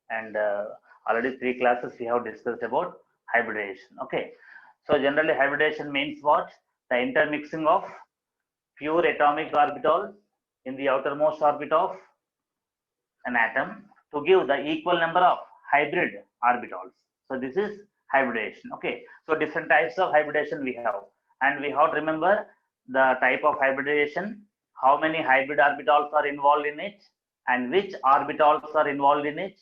and already 3 classes we have discussed about hybridization. Okay, so generally hybridization means what? The intermixing of pure atomic orbitals in the outermost orbit of an atom to give the equal number of hybrid orbitals. So this is hybridization. Okay, so different types of hybridization we have, and we have to remember the type of hybridization, how many hybrid orbitals are involved in it, and which orbitals are involved in it,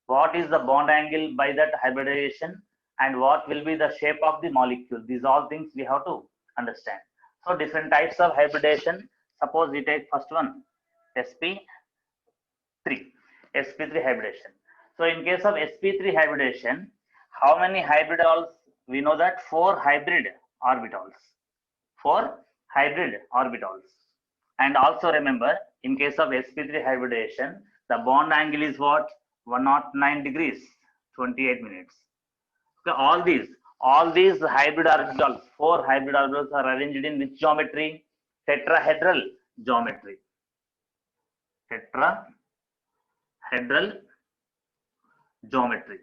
what is the bond angle by that hybridization, and what will be the shape of the molecule. These all things we have to understand. So different types of hybridization. Suppose we take first one, sp3 hybridization. So in case of sp3 hybridization, how many hybridals? We know that 4 hybrid orbitals. 4 hybrid orbitals. And also remember, in case of sp3 hybridization, the bond angle is what? 109 degrees, 28 minutes. Okay, all these hybrid orbitals, 4 hybrid orbitals are arranged in which geometry? Tetrahedral geometry. Tetrahedral geometry.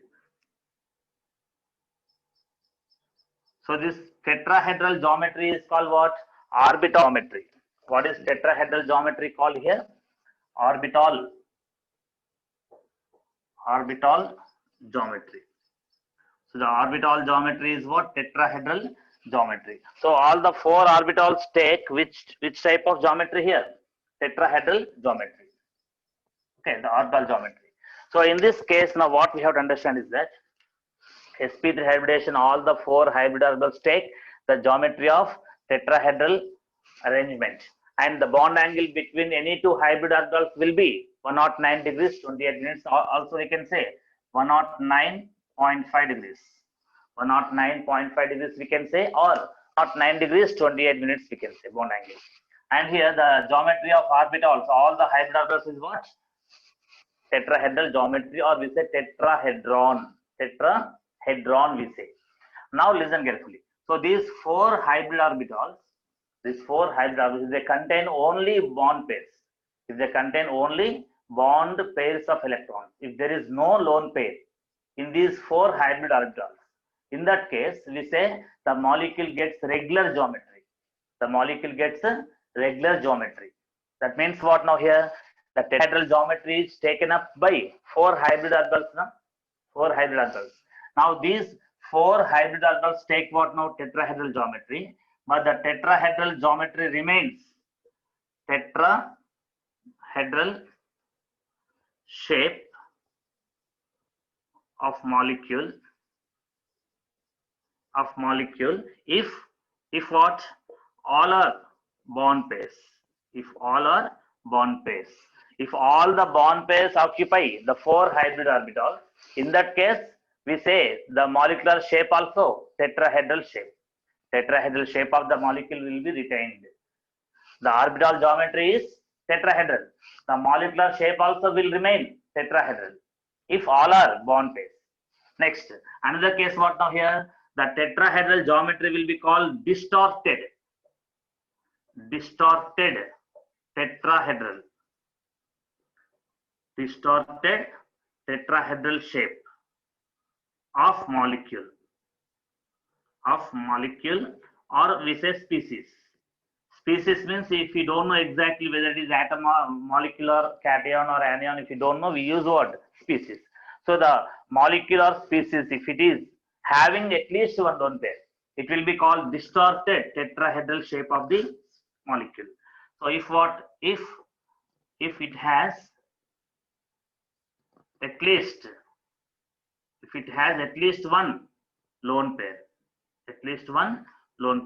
So this tetrahedral geometry is called what? Orbital geometry. What is tetrahedral geometry called here? Orbital geometry. So the orbital geometry is what? Tetrahedral geometry. So all the 4 orbitals take which type of geometry here? Tetrahedral geometry. Okay, the orbital geometry. So in this case, now what we have to understand is that sp3 hybridization, all the 4 hybrid orbitals take the geometry of tetrahedral arrangement, and the bond angle between any 2 hybrid orbitals will be 109 degrees, 28 minutes. Also we can say 109.5 degrees. 109.5 degrees we can say, or 109 degrees, 28 minutes we can say, bond angle. And here the geometry of orbitals, all the hybrid orbitals is what? Tetrahedral geometry, or we say tetrahedron. Tetrahedron we say. Now listen carefully. So these 4 hybrid orbitals, they contain only bond pairs. If they contain only bond pairs of electrons, if there is no lone pair in these 4 hybrid orbitals, in that case we say the molecule gets regular geometry. The molecule gets a regular geometry. That means what now here? The tetrahedral geometry is taken up by 4 hybrid orbitals. Now 4 hybrid orbitals. Now these 4 hybrid orbitals take what now? Tetrahedral geometry. But the tetrahedral geometry remains tetrahedral shape of molecule if what? All are bond pairs. If all are bond pairs. If all the bond pairs occupy the 4 hybrid orbitals, in that case we say the molecular shape also tetrahedral shape. Tetrahedral shape of the molecule will be retained. The orbital geometry is tetrahedral. The molecular shape also will remain tetrahedral if all are bond pairs. Next, another case what now here? The tetrahedral geometry will be called distorted tetrahedral. Distorted tetrahedral shape of molecule, or we say species. Species means if you don't know exactly whether it is atom or molecular, cation or anion, if you don't know, we use word species. So the molecular species, if it is having at least one lone pair, it will be called distorted tetrahedral shape of the molecule. So if it has at least one lone pair, if at least one lone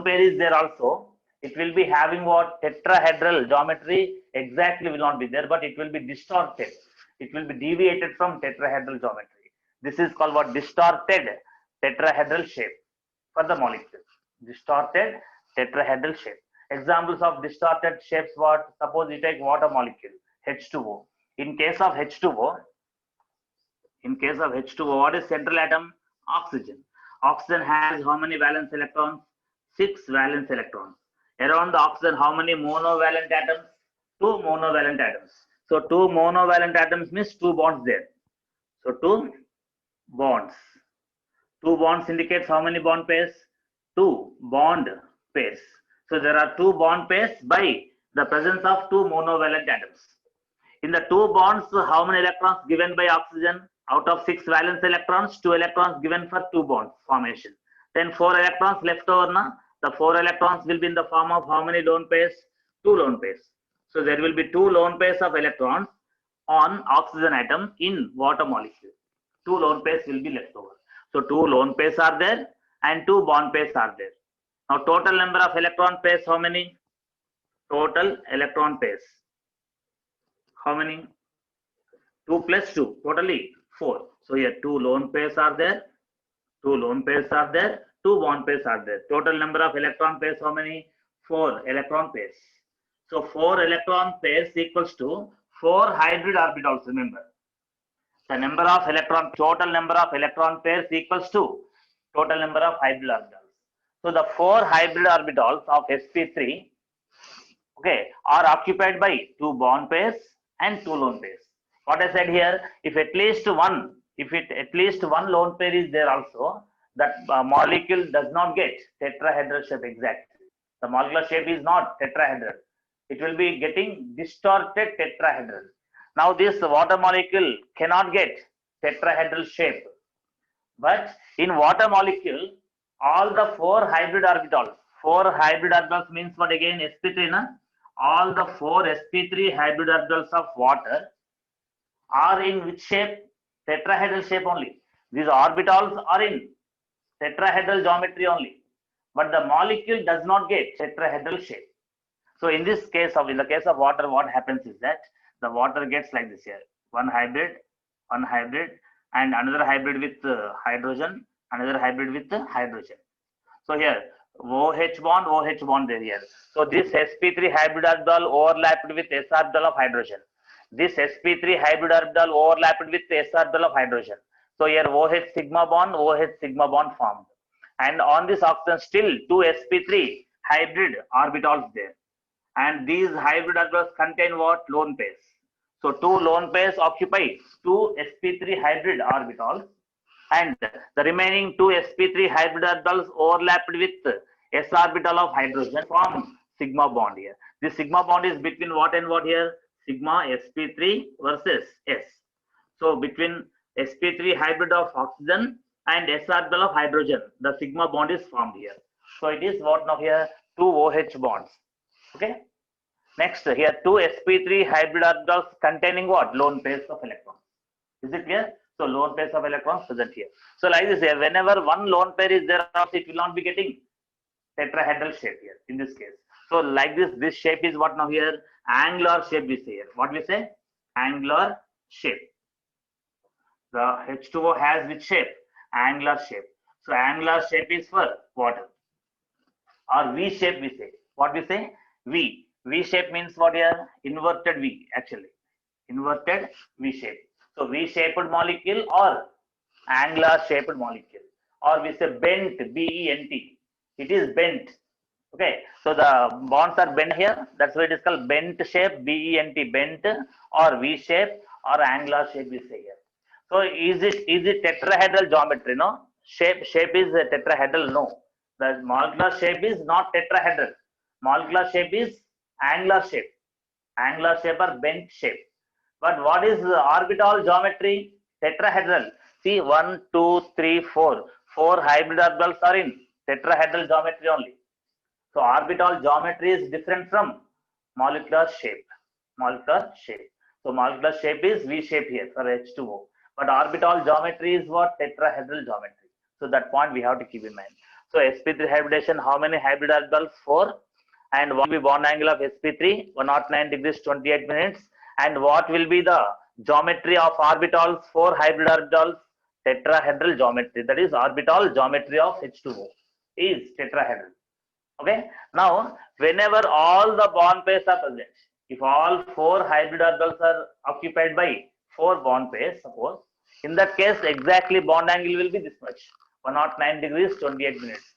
pair is there also, it will be having what? Tetrahedral geometry exactly will not be there, but it will be distorted. It will be deviated from tetrahedral geometry. This is called what? Distorted tetrahedral shape for the molecule. Distorted tetrahedral shape. Examples of distorted shapes what? Suppose you take water molecule, H2O. In case of H2O, what is central atom? Oxygen. Oxygen has how many valence electrons? 6 valence electrons. Around the oxygen, how many monovalent atoms? 2 monovalent atoms. So 2 monovalent atoms means 2 bonds there. So 2 bonds. 2 bonds indicates how many bond pairs? 2 bond pairs. So there are 2 bond pairs by the presence of 2 monovalent atoms. In the 2 bonds, how many electrons given by oxygen? Out of 6 valence electrons, 2 electrons given for 2 bonds formation. Then 4 electrons left over. Na? The 4 electrons will be in the form of how many lone pairs? 2 lone pairs. So there will be 2 lone pairs of electrons on oxygen atom in water molecule. 2 lone pairs will be left over. So 2 lone pairs are there and 2 bond pairs are there. Now total number of electron pairs, how many? Total electron pairs. How many? 2 plus 2, totally 4. So here 2 lone pairs are there, 2 lone pairs are there, 2 bond pairs are there. Total number of electron pairs, how many? 4 electron pairs. So 4 electron pairs equals to 4 hybrid orbitals, remember. The number of electron, total number of electron pairs equals to total number of hybrid orbitals. So the 4 hybrid orbitals of sp3, okay, are occupied by 2 bond pairs and 2 lone pairs. What I said here, if at least one lone pair is there also, that molecule does not get tetrahedral shape exactly. The molecular shape is not tetrahedral. It will be getting distorted tetrahedral. Now this water molecule cannot get tetrahedral shape. But in water molecule, all the 4 hybrid orbitals means what again? sp3, na? All the 4 sp3 hybrid orbitals of water are in which shape? Tetrahedral shape only. These orbitals are in tetrahedral geometry only. But the molecule does not get tetrahedral shape. So in the case of water, what happens is that the water gets like this here. One hybrid, and another hybrid with hydrogen, another hybrid with hydrogen. So here OH bond there here. So this sp3 hybrid orbital overlapped with s orbital of hydrogen. This sp3 hybrid orbital overlapped with s orbital of hydrogen. So here OH sigma bond formed. And on this oxygen still 2 sp3 hybrid orbitals there. And these hybrid orbitals contain what? Lone pairs. So 2 lone pairs occupy 2 sp3 hybrid orbitals, and the remaining 2 sp3 hybrid orbitals overlapped with s orbital of hydrogen form sigma bond here. This sigma bond is between what and what here? Sigma sp3 versus s. So between sp3 hybrid of oxygen and s orbital of hydrogen, the sigma bond is formed here. So it is what now here? 2 OH bonds. Okay. Next, here 2 sp3 hybrid orbitals containing what? Lone pairs of electrons. Is it clear? So lone pairs of electrons present here. So like this here, whenever one lone pair is there, it will not be getting tetrahedral shape here in this case. So like this shape is what now here? Angular shape we say here. What we say? Angular shape. The H2O has which shape? Angular shape. So angular shape is for water. Or V shape we say. What we say? V. V shape means what here? Inverted V actually. Inverted V shape. So V-shaped molecule or angular shaped molecule. Or we say bent, B-E-N-T. It is bent. Okay. So the bonds are bent here. That's why it is called bent shape, B-E-N-T, bent or V shape or angular shape we say here. So is it tetrahedral geometry? No. Shape is tetrahedral? No. The molecular shape is not tetrahedral. Molecular shape is angular shape. Angular shape or bent shape. But what is orbital geometry? Tetrahedral. See 1, 2, 3, 4. 4 hybrid orbitals are in tetrahedral geometry only. So orbital geometry is different from molecular shape. So molecular shape is V shape here for H2O. But orbital geometry is what? Tetrahedral geometry. So that point we have to keep in mind. So sp3 hybridization, how many hybrid orbitals? 4. And what will be bond angle of sp3? 109 degrees 28 minutes. And what will be the geometry of orbitals? 4 hybrid orbitals? Tetrahedral geometry. That is orbital geometry of H2O is tetrahedral. Okay. Now, whenever all the bond pairs are present, if all 4 hybrid orbitals are occupied by 4 bond pairs, suppose, in that case, exactly bond angle will be this much. 109 degrees 28 minutes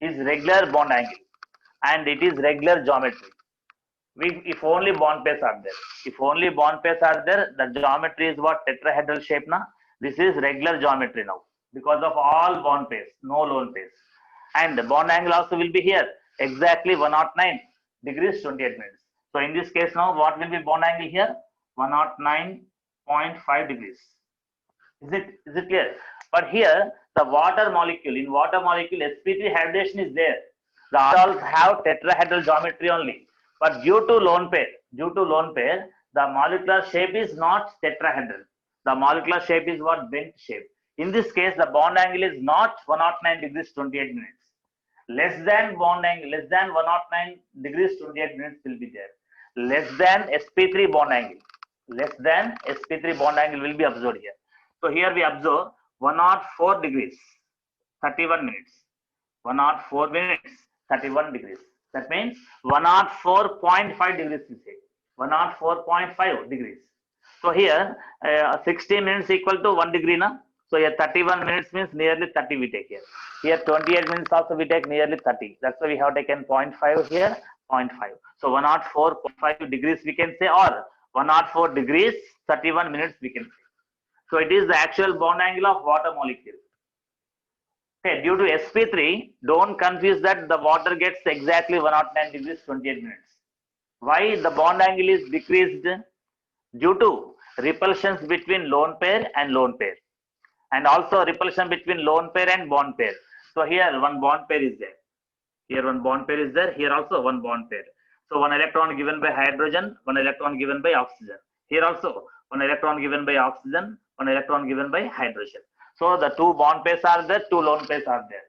is regular bond angle, and it is regular geometry. if only bond pairs are there. If only bond pairs are there, the geometry is what? Tetrahedral shape na. This is regular geometry now because of all bond pairs, no lone pairs. And the bond angle also will be here exactly 109 degrees 28 minutes. So in this case now, what will be bond angle here? 109.5 degrees. Is it clear? But here the water molecule, in water molecule sp3 hybridization is there. The orbitals have tetrahedral geometry only. But due to lone pair, the molecular shape is not tetrahedral. The molecular shape is what? Bent shape. In this case, the bond angle is not 109 degrees 28 minutes. Less than bond angle, less than 109 degrees 28 minutes will be there. Less than sp3 bond angle. Less than sp3 bond angle will be observed here. So here we observe 104 degrees, 31 minutes. 104 minutes, 31 degrees. That means 104.5 degrees we say. 104.5 degrees. So here 60 minutes equal to 1 degree na. So here 31 minutes means nearly 30 we take here. Here 28 minutes also we take nearly 30. That's why we have taken 0.5 here, 0.5. So 104.5 degrees we can say, or 104 degrees 31 minutes we can say. So it is the actual bond angle of water molecule. Okay, due to sp3, don't confuse that the water gets exactly 109 degrees 28 minutes. Why the bond angle is decreased? Due to repulsions between lone pair and lone pair, and also repulsion between lone pair and bond pair. So here one bond pair is there. Here one bond pair is there. Here also one bond pair. So one electron given by hydrogen, one electron given by oxygen. Here also one electron given by oxygen, one electron given by hydrogen. So the two bond pairs are there, two lone pairs are there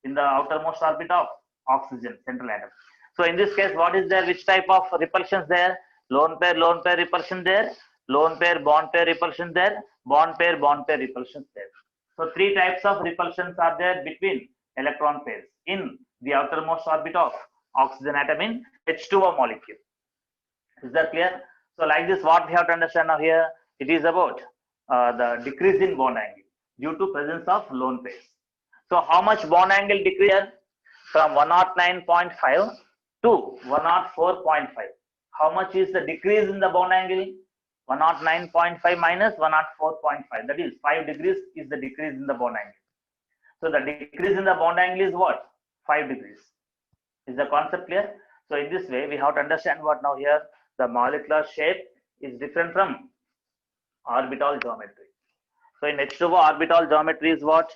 in the outermost orbit of oxygen, central atom. So in this case, what is there? Which type of repulsions there? Lone pair repulsion there. Lone pair, bond pair repulsion there. Bond pair repulsions there. So three types of repulsions are there between electron pairs in the outermost orbit of oxygen atom in H2O molecule. Is that clear? So like this, what we have to understand now here, it is about the decrease in bond angle due to presence of lone pairs. So how much bond angle decrease? From 109.5 to 104.5. How much is the decrease in the bond angle? 109.5 minus 104.5. That is 5 degrees is the decrease in the bond angle. So the decrease in the bond angle is what? 5 degrees. Is the concept clear? So in this way, we have to understand what now here. The molecular shape is different from orbital geometry. So in H2O orbital geometry is what?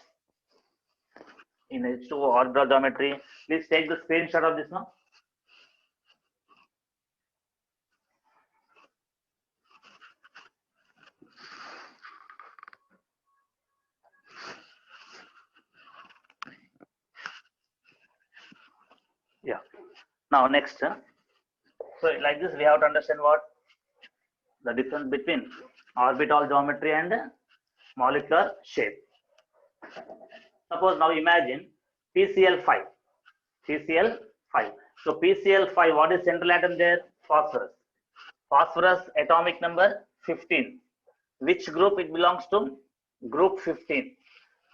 In H2O orbital geometry, please take the screenshot of this now. Yeah. Now next. So like this, we have to understand what? The difference between orbital geometry and molecular shape. Suppose now imagine PCl5. PCl5. So PCl5, what is central atom there? Phosphorus. Phosphorus atomic number 15. Which group it belongs to? Group 15.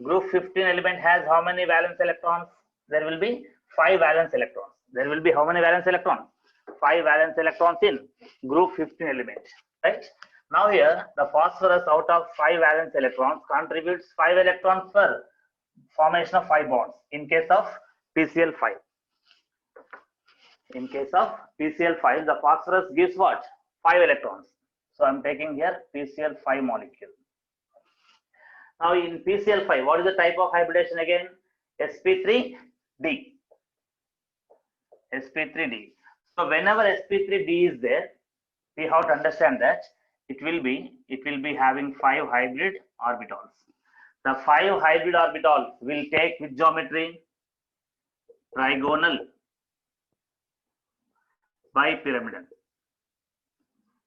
Group 15 element has how many valence electrons? There will be 5 valence electrons. There will be how many valence electrons? 5 valence electrons in group 15 element. Right? Now here, the phosphorus out of 5 valence electrons contributes 5 electrons per formation of 5 bonds in case of PCl5. In case of PCl5, the phosphorus gives what? 5 electrons. So I'm taking here PCl5 molecule. Now in PCl5, what is the type of hybridization again? sp3d. sp3d. So whenever sp3d is there, we have to understand that it will be having 5 hybrid orbitals. The 5 hybrid orbitals will take which geometry? Trigonal bipyramidal.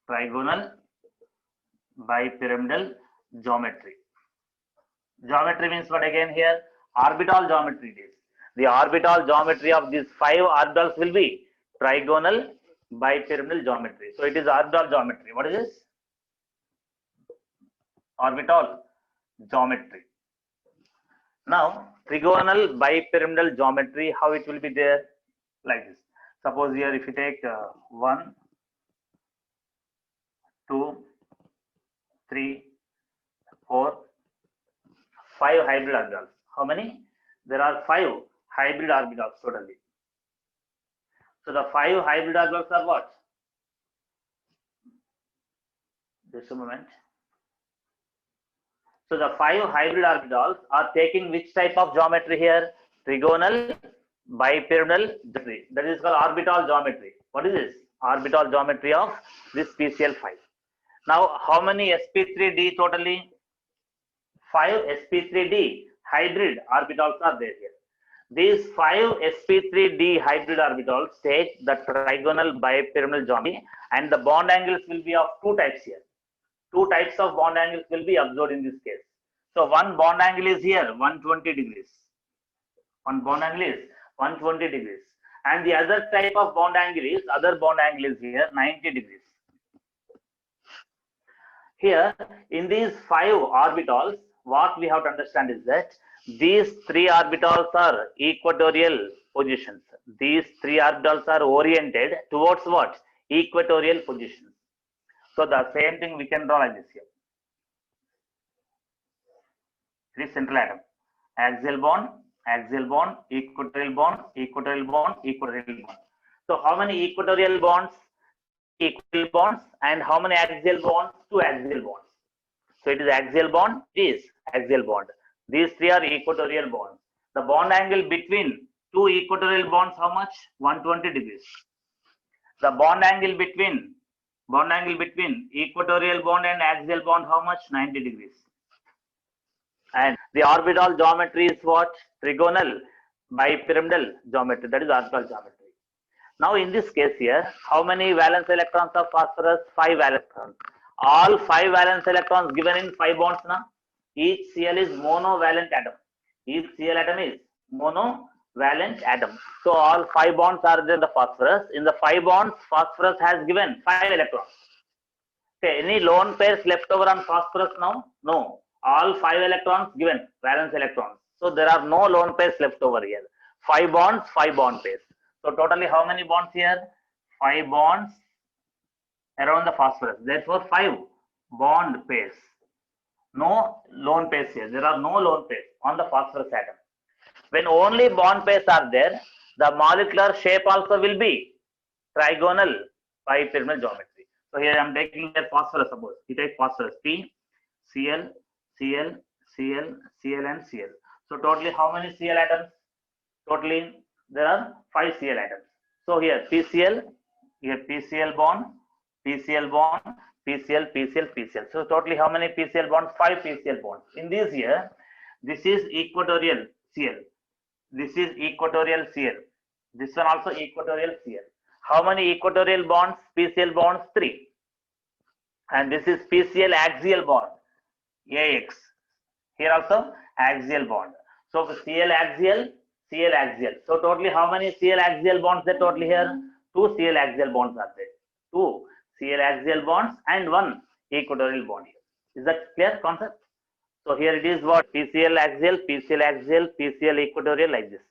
Trigonal bipyramidal geometry. Geometry means what again here? Orbital geometry it is. The orbital geometry of these 5 orbitals will be trigonal bipyramidal geometry. So it is orbital geometry. What is this? Orbital geometry. Now trigonal bipyramidal geometry, how it will be there? Like this. Suppose here if you take 1, 2, 3, 4, 5 hybrid orbitals. How many? There are 5 hybrid orbitals totally. So the 5 hybrid orbitals are what? Just a moment. So the 5 hybrid orbitals are taking which type of geometry here? Trigonal, bipyramidal geometry. That is called orbital geometry. What is this? Orbital geometry of this PCl5. Now, how many sp3d totally? 5 sp3d hybrid orbitals are there here. These 5 sp3d hybrid orbitals take the trigonal bipyramidal geometry, and the bond angles will be of 2 types here. 2 types of bond angles will be observed in this case. So one bond angle is here 120 degrees. One bond angle is 120 degrees. And the other type of bond angle is, here 90 degrees. Here in these 5 orbitals, what we have to understand is that these 3 orbitals are equatorial positions. These 3 orbitals are oriented towards what? Equatorial positions. So the same thing we can draw like this here. This central atom. Axial bond, equatorial bond, equatorial bond, equatorial bond. So how many equatorial bonds? Equatorial bonds. And how many axial bonds? 2 axial bonds. So it is axial bond, it is axial bond. These 3 are equatorial bonds. The bond angle between 2 equatorial bonds, how much? 120 degrees. The bond angle between equatorial bond and axial bond, how much? 90 degrees. And the orbital geometry is what? Trigonal bipyramidal geometry. That is orbital geometry. Now in this case here, how many valence electrons of phosphorus? 5 electrons. All 5 valence electrons given in 5 bonds now. Each Cl is monovalent atom. Each Cl atom is monovalent atom. So all 5 bonds are there in the phosphorus. In the 5 bonds, phosphorus has given 5 electrons. Okay, any lone pairs left over on phosphorus now? No. All 5 electrons given, valence electrons. So there are no lone pairs left over here. 5 bonds, 5 bond pairs. So totally how many bonds here? 5 bonds around the phosphorus. Therefore 5 bond pairs. No lone pairs here. There are no lone pairs on the phosphorus atom. When only bond pairs are there, the molecular shape also will be trigonal bipyramidal geometry. So here I am taking the phosphorus. Suppose you take phosphorus P, Cl, Cl, Cl, Cl and Cl. So totally how many Cl atoms? Totally there are 5 Cl atoms. So here PCl, here PCl bond, PCl bond, PCl, PCl, PCl. So totally how many PCl bonds? 5 PCl bonds. In this here, this is equatorial Cl. This is equatorial Cl. This one also equatorial Cl. How many equatorial bonds? PCl bonds? 3. And this is PCl axial bond. AX. Here also axial bond. So Cl axial, Cl axial. So totally how many Cl axial bonds there totally here? 2 Cl axial bonds are there. 2 Cl axial bonds and 1 equatorial bond here. Is that clear concept? So here it is what? PCl axial, PCl axial, PCl equatorial like this.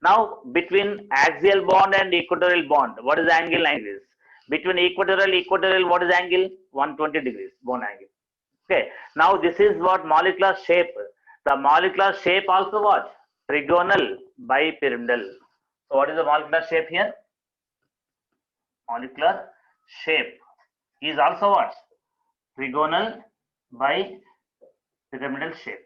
Now between axial bond and equatorial bond, what is the angle? 90 degrees. Between equatorial, what is angle? 120 degrees bond angle. Okay. Now this is what molecular shape. The molecular shape also what? Trigonal bipyramidal. So what is the molecular shape here? Molecular shape is also what? Trigonal bipyramidal shape.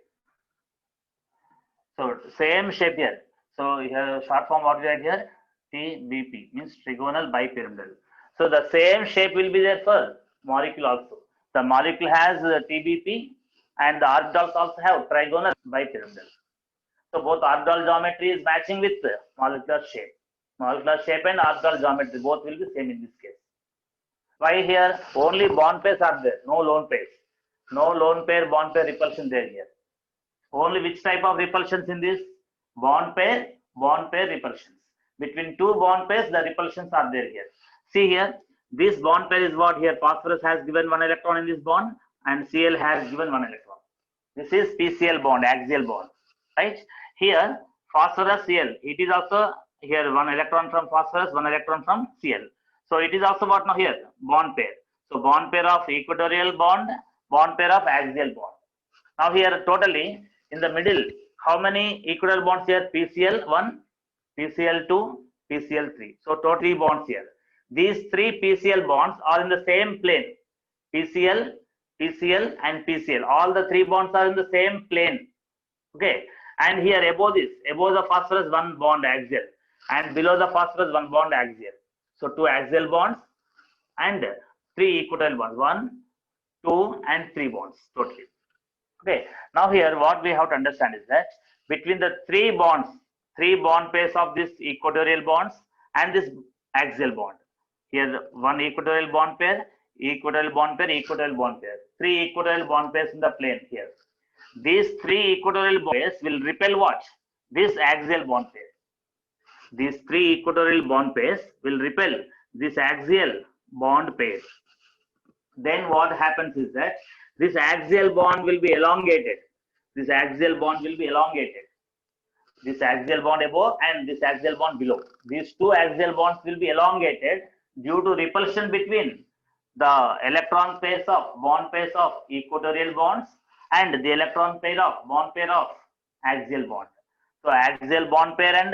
So same shape here. So here short form what we write here? TBP means trigonal bipyramidal. So the same shape will be there for molecule also. The molecule has TBP and the orbitals also have trigonal bipyramidal. So both orbital geometry is matching with molecular shape. Molecular shape and orbital geometry both will be same in this case. Why here? Only bond pairs are there, no lone pairs. No lone pair, bond pair repulsion there here. Only which type of repulsions in this? Bond pair repulsions. Between 2 bond pairs, the repulsions are there here. See here, this bond pair is what here? Phosphorus has given 1 electron in this bond and Cl has given 1 electron. This is PCl bond, axial bond, right? Here, phosphorus Cl, it is also here one electron from phosphorus, one electron from Cl. So it is also what now here bond pair. So bond pair of equatorial bond pair of axial bond. Now here totally in the middle, how many equatorial bonds here? PCl1, PCl2, PCl3. So total 3 bonds here. These 3 PCl bonds are in the same plane. PCl, PCl and PCl. All the 3 bonds are in the same plane. Okay. And here above this, above the phosphorus 1 bond axial and below the phosphorus 1 bond axial. So 2 axial bonds and 3 equatorial bonds. 1, 2 and 3 bonds totally. Okay. Now here what we have to understand is that between the 3 bonds, 3 bond pairs of this equatorial bonds and this axial bond. Here one equatorial bond pair, equatorial bond pair, equatorial bond pair. 3 equatorial bond pairs in the plane here. These 3 equatorial bond pairs will repel what? This axial bond pair. These 3 equatorial bond pairs will repel this axial bond pair. Then what happens is that this axial bond will be elongated. This axial bond will be elongated. This axial bond above and this axial bond below. These 2 axial bonds will be elongated due to repulsion between the electron pairs of bond pairs of equatorial bonds and the electron pair of bond pair of axial bond. So axial bond pair and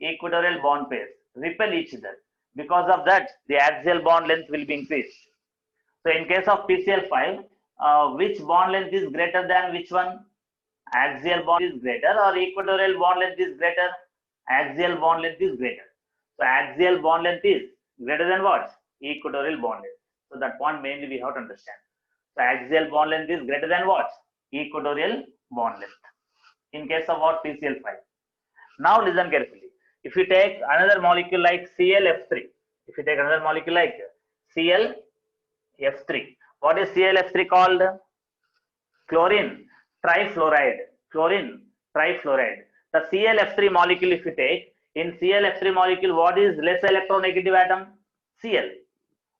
equatorial bond pairs repel each other. Because of that, the axial bond length will be increased. So in case of PCl5, which bond length is greater than which one? Axial bond is greater or equatorial bond length is greater? Axial bond length is greater. So axial bond length is greater than what? Equatorial bond length. So that point mainly we have to understand. So axial bond length is greater than what? Equatorial bond length. In case of what? PCl5. Now listen carefully. If you take another molecule like ClF3, if you take another molecule like ClF3, what is ClF3 called? Chlorine trifluoride. Chlorine trifluoride. The ClF3 molecule, if you take, in ClF3 molecule, what is less electronegative atom? Cl.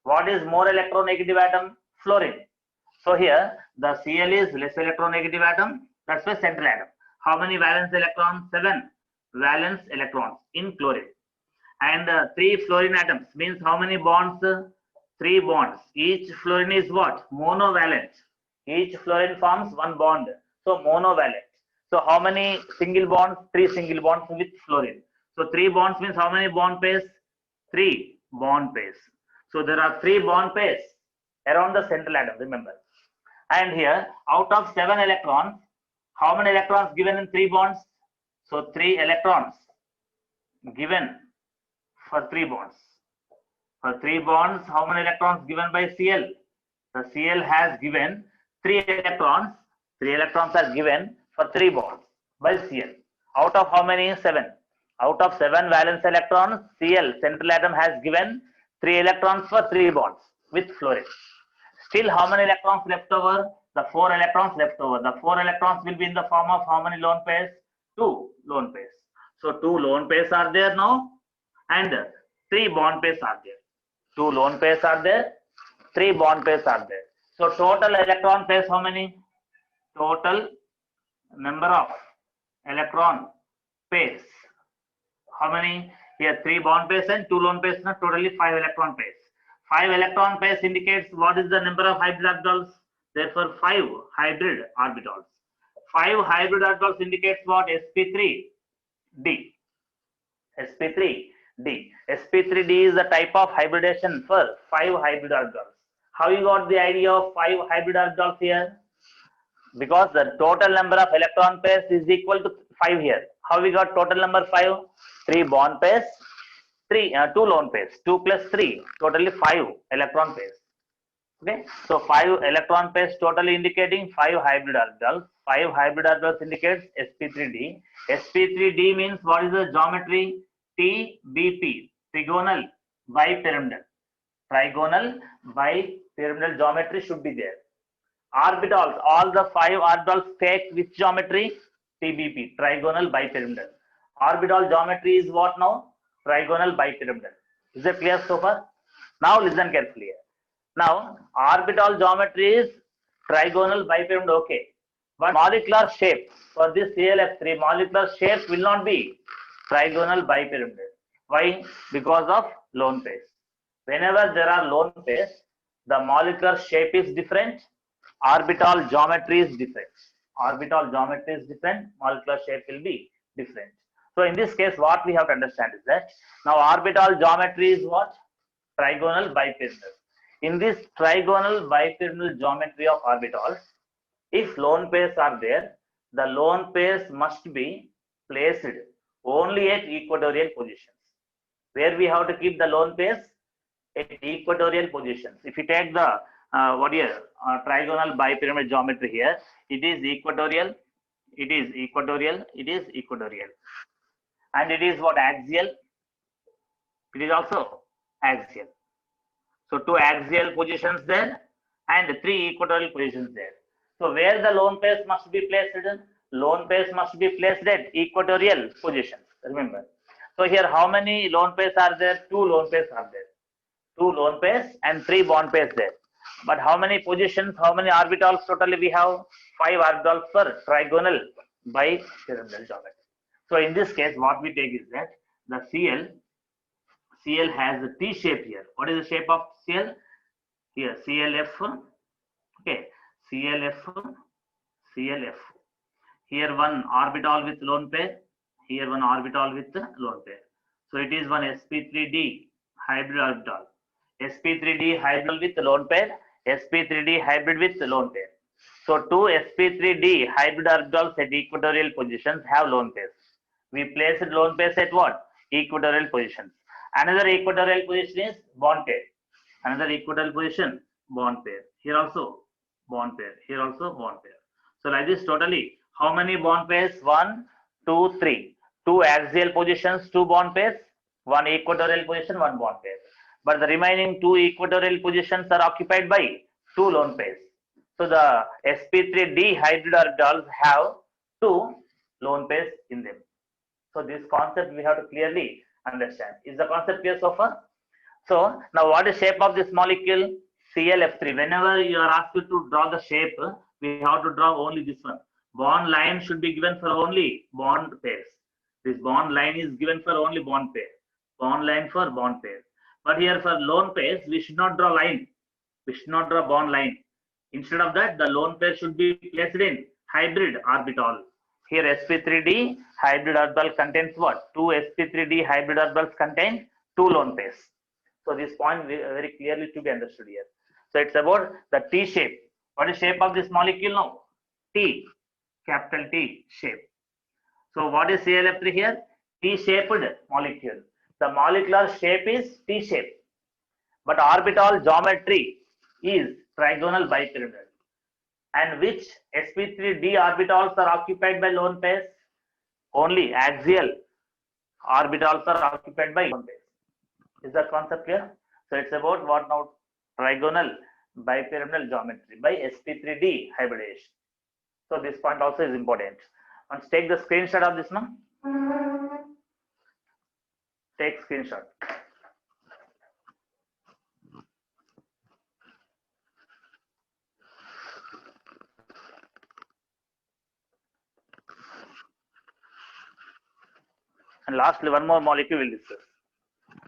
What is more electronegative atom? Fluorine. So here, the Cl is less electronegative atom. That's why central atom. How many valence electrons? 7 valence electrons in chlorine. And 3 fluorine atoms means how many bonds? 3 bonds. Each fluorine is what? Monovalent. Each fluorine forms 1 bond. So monovalent. So how many single bonds? 3 single bonds with fluorine. So 3 bonds means how many bond pairs? 3 bond pairs. So there are 3 bond pairs around the central atom, remember. And here, out of 7 electrons, how many electrons given in 3 bonds? So 3 electrons given for 3 bonds. For 3 bonds, how many electrons given by Cl? The Cl has given 3 electrons. 3 electrons are given for 3 bonds by Cl. Out of how many? 7. Out of 7 valence electrons, Cl, central atom, has given 3 electrons for 3 bonds with fluorine. Still, how many electrons left over? The 4 electrons left over. The 4 electrons will be in the form of how many lone pairs? 2 lone pairs. So 2 lone pairs are there now and 3 bond pairs are there. 2 lone pairs are there, 3 bond pairs are there. So total electron pairs how many? Total number of electron pairs. How many? Here 3 bond pairs and 2 lone pairs, not totally 5 electron pairs. 5 electron pairs indicates what is the number of hybrid orbitals. Therefore 5 hybrid orbitals. 5 hybrid orbitals indicates what? sp3d. sp3d. sp3d is the type of hybridization for 5 hybrid orbitals. How you got the idea of 5 hybrid orbitals here? Because the total number of electron pairs is equal to 5 here. How we got total number 5? 3 bond pairs, 2 lone pairs, 2 plus 3, totally 5 electron pairs. Okay, so 5 electron pairs totally indicating 5 hybrid orbitals. 5 hybrid orbitals indicates sp3d. sp3d means what is the geometry? TBP, trigonal bipyramidal. Trigonal bipyramidal geometry should be there. Orbitals, all the 5 orbitals take which geometry? TBP, trigonal bipyramidal. Orbital geometry is what now? Trigonal bipyramidal. Is it clear so far? Now listen carefully here. Now orbital geometry is trigonal bipyramidal, okay. But molecular shape for this ClF3, molecular shape will not be trigonal bipyramidal. Why? Because of lone pairs. Whenever there are lone pairs, the molecular shape is different, orbital geometry is different. Orbital geometry is different, molecular shape will be different. So in this case, what we have to understand is that now orbital geometry is what? Trigonal bipyramidal. In this trigonal bipyramidal geometry of orbitals, if lone pairs are there, the lone pairs must be placed only at equatorial positions. Where we have to keep the lone pairs? At equatorial positions. If you take the trigonal bipyramidal geometry here, it is equatorial, it is equatorial, it is equatorial, and it is what? Axial. It is also axial. So two axial positions there and three equatorial positions there. So where the lone pairs must be placed? Lone pairs must be placed at equatorial positions. Remember. So here how many lone pairs are there? Two lone pairs are there. Two lone pairs and three bond pairs there. But how many positions, how many orbitals totally we have? 5 orbitals per trigonal bipyramidal geometry. So in this case, what we take is that the Cl has a T shape here. What is the shape of Cl? Here, ClF, okay, ClF. Here one orbital with lone pair, here one orbital with lone pair. So it is one sp3d hybrid orbital. sp3d hybrid with lone pair, sp3d hybrid with lone pair. So two sp3d hybrid orbitals at equatorial positions have lone pairs. We placed lone pairs at what? Equatorial positions. Another equatorial position is bond pair. Another equatorial position, bond pair. Here also bond pair. Here also bond pair. So like this, totally how many bond pairs? 1, 2, 3. Two axial positions, two bond pairs. One equatorial position, one bond pair. But the remaining two equatorial positions are occupied by two lone pairs. So the sp3d hybrid orbitals have two lone pairs in them. So this concept we have to clearly understand. Is the concept clear so far? So now what is shape of this molecule? ClF3. Whenever you are asked to draw the shape, we have to draw only this one. Bond line should be given for only bond pairs. This bond line is given for only bond pair. Bond line for bond pair. But here for lone pairs, we should not draw line. We should not draw bond line. Instead of that, the lone pair should be placed in hybrid orbital. Here sp3d hybrid orbital contains what? Two sp3d hybrid orbitals contain two lone pairs. So this point very clearly to be understood here. So it's about the T shape. What is shape of this molecule now? T, capital T shape. So what is ClF3 here? T-shaped molecule. The molecular shape is T shape, but orbital geometry is trigonal bipyramidal. And which sp3d orbitals are occupied by lone pairs? Only axial orbitals are occupied by lone pairs. Is that concept clear? So it's about what now? Trigonal bipyramidal geometry by sp3d hybridization. So this point also is important. Let's take the screenshot of this now. Take screenshot. And lastly, one more molecule we'll discuss.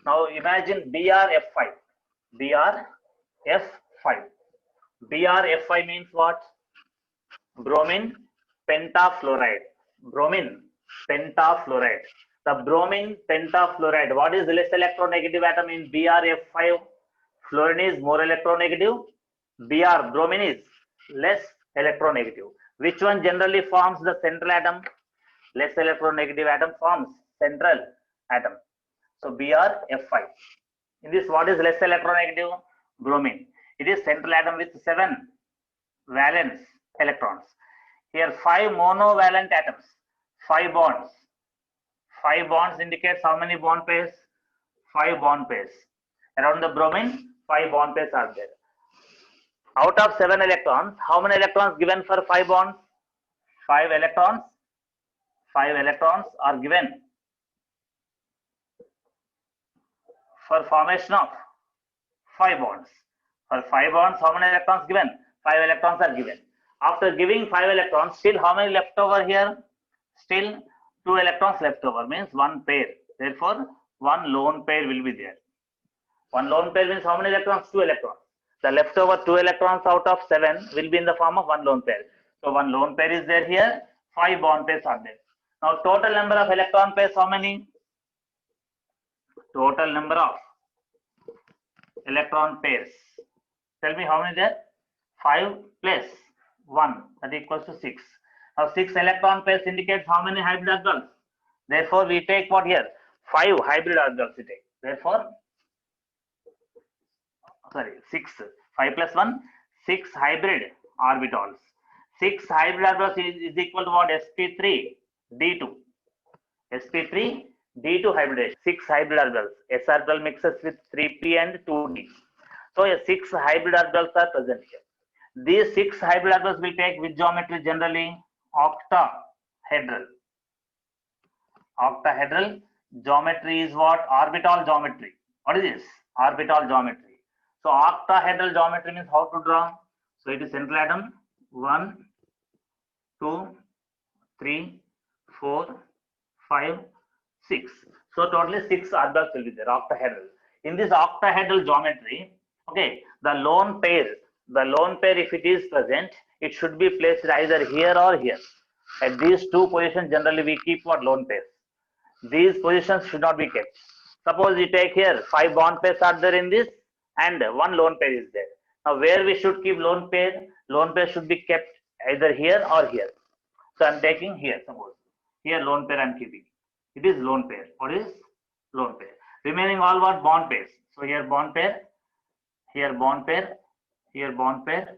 Now imagine BrF5. BrF5. BrF5 means what? Bromine pentafluoride. Bromine pentafluoride. The bromine pentafluoride. What is the less electronegative atom in BrF5? Fluorine is more electronegative. Bromine is less electronegative. Which one generally forms the central atom? Less electronegative atom forms central atom. So BrF5. In this, what is less electronegative? Bromine. It is central atom with 7 valence electrons. Here 5 monovalent atoms, 5 bonds. 5 bonds indicates how many bond pairs? 5 bond pairs. Around the bromine, 5 bond pairs are there. Out of 7 electrons, how many electrons given for 5 bonds? 5 electrons. 5 electrons are given for formation of 5 bonds. For 5 bonds, how many electrons given? 5 electrons are given. After giving 5 electrons, still how many left over here? Still 2 electrons left over, means 1 pair. Therefore, one lone pair will be there. One lone pair means how many electrons? 2 electrons. The leftover 2 electrons out of 7 will be in the form of one lone pair. So one lone pair is there here, 5 bond pairs are there. Now total number of electron pairs, how many? Total number of electron pairs. Tell me how many there? 5 plus 1, that equals to 6. Now 6 electron pairs indicates how many hybrid orbitals. Therefore we take what here? 5 hybrid orbitals we take. Therefore, sorry, 6. 5 plus 1, 6 hybrid orbitals. 6 hybrid orbitals is equal to what? sp3 d2. sp3 d2 hybridization. 6 hybrid orbitals. S orbital mixes with 3p and 2d. So 6 hybrid orbitals are present here. These 6 hybrid orbitals will take which geometry generally? Octahedral. Octahedral geometry is what? Orbital geometry. What is this? Orbital geometry. So octahedral geometry means how to draw? So it is central atom 1, 2, 3, 4, 5, 6. So totally 6 orbitals will be there, octahedral. In this octahedral geometry, okay, the lone pair if it is present, it should be placed either here or here. At these two positions generally we keep what? Lone pairs. These positions should not be kept. Suppose you take here 5 bond pairs are there in this and 1 lone pair is there. Now where we should keep lone pair? Lone pair should be kept either here or here. So I'm taking here, suppose. Here lone pair I'm keeping. It is lone pair. What is lone pair? Remaining all what? Bond pairs. So here bond pair, here bond pair, here bond pair,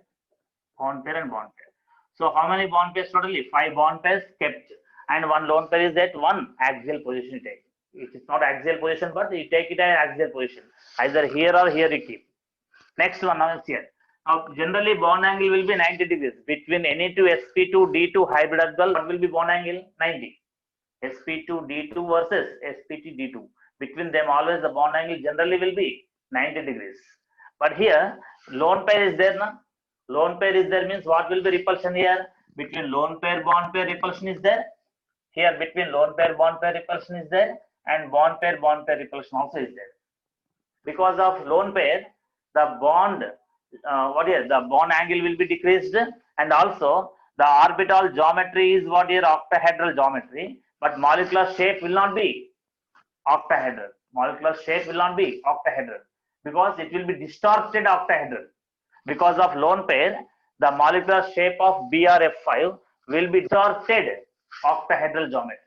bond pair and bond pair. So how many bond pairs totally? 5 bond pairs kept and 1 lone pair is at 1 axial position take. It is not axial position, but you take it as axial position. Either here or here you keep. Next one now is here. Now generally bond angle will be 90 degrees. Between any two sp2d2 hybrid orbital, what will be bond angle? 90. sp2d2 versus sp2d2. Between them always the bond angle generally will be 90 degrees. But here lone pair is there, na? Lone pair is there means what will be repulsion here? Between lone pair bond pair repulsion is there. Here between lone pair bond pair repulsion is there and bond pair repulsion also is there. Because of lone pair, the bond the bond angle will be decreased and also the orbital geometry is what here? Octahedral geometry, but molecular shape will not be octahedral. Molecular shape will not be octahedral because it will be distorted octahedral. Because of lone pair, the molecular shape of BRF5 will be distorted octahedral geometry.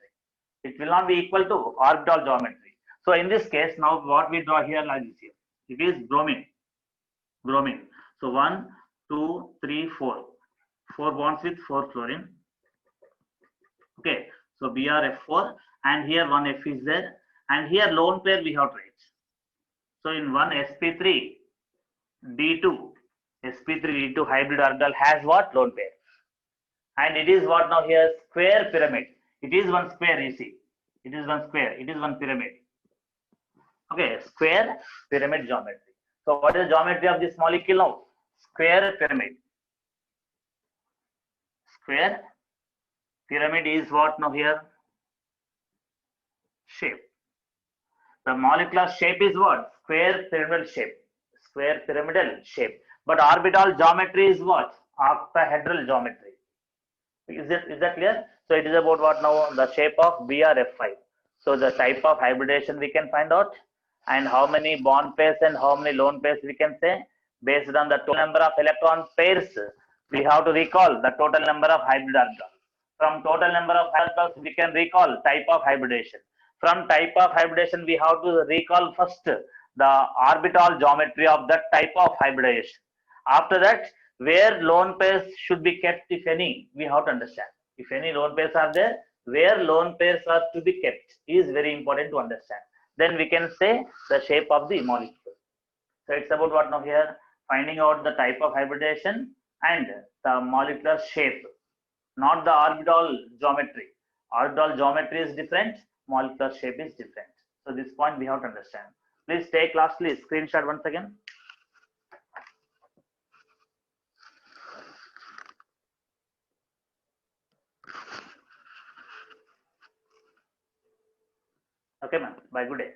It will not be equal to orbital geometry. So in this case, now what we draw here like this here. It is bromine. Bromine. So 1, 2, 3, 4. 4 bonds with 4 fluorine. Okay. So BRF4 and here one F is there and here lone pair we have to write. So in one sp3 d2 sp3d2 hybrid orbital has what? Lone pair. And it is what now here? Square pyramid. It is one square, you see. It is one square. It is one pyramid. Okay, square pyramid geometry. So what is the geometry of this molecule now? Square pyramid. Square pyramid is what now here? Shape. The molecular shape is what? Square pyramidal shape. Square pyramidal shape. But orbital geometry is what? Octahedral geometry. Is that clear? So it is about what now? The shape of BRF5. So the type of hybridization we can find out and how many bond pairs and how many lone pairs we can say based on the total number of electron pairs. We have to recall the total number of hybrid orbitals. From total number of orbitals we can recall type of hybridization. From type of hybridization we have to recall first the orbital geometry of that type of hybridization. After that, where lone pairs should be kept, if any, we have to understand. If any lone pairs are there, where lone pairs are to be kept is very important to understand. Then we can say the shape of the molecule. So it's about what now here? Finding out the type of hybridization and the molecular shape, not the orbital geometry. Orbital geometry is different, molecular shape is different. So this point we have to understand. Please take lastly screenshot once again. Okay, ma'am. Bye. Good day.